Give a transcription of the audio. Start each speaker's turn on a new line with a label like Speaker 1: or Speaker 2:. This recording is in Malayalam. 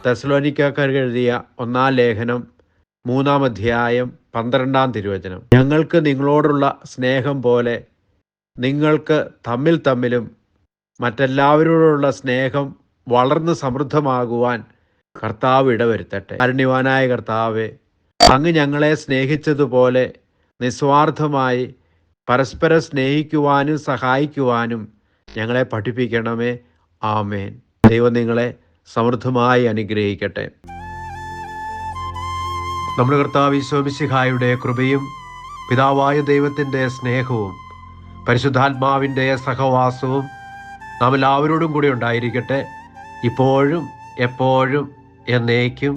Speaker 1: തെസ്സലോനിക്കക്കാർക്ക് എഴുതിയ 1-ാം ലേഖനം 3-ാം അധ്യായം 12-ാം തിരുവചനം. ഞങ്ങൾക്ക് നിങ്ങളോടുള്ള സ്നേഹം പോലെ നിങ്ങൾക്ക് തമ്മിലും മറ്റെല്ലാവരോടുള്ള സ്നേഹം വളർന്ന് സമൃദ്ധമാകുവാൻ കർത്താവ് ഇടവരുത്തട്ടെ. കാരുണ്യവാനായ കർത്താവേ, അങ്ങ് ഞങ്ങളെ സ്നേഹിച്ചതുപോലെ നിസ്വാർത്ഥമായി പരസ്പരം സ്നേഹിക്കുവാനും സഹായിക്കുവാനും ഞങ്ങളെ പഠിപ്പിക്കണമേ. ആമേൻ. ദൈവം നിങ്ങളെ സമൃദ്ധമായി അനുഗ്രഹിക്കട്ടെ. നമ്മുടെ കർത്താവ് ഈശോ മിശിഹായുടെ കൃപയും പിതാവായ ദൈവത്തിൻ്റെ സ്നേഹവും പരിശുദ്ധാത്മാവിൻ്റെ സഹവാസവും നാം എല്ലാവരോടും കൂടി ഉണ്ടായിരിക്കട്ടെ, ഇപ്പോഴും എപ്പോഴും എന്നേക്കും.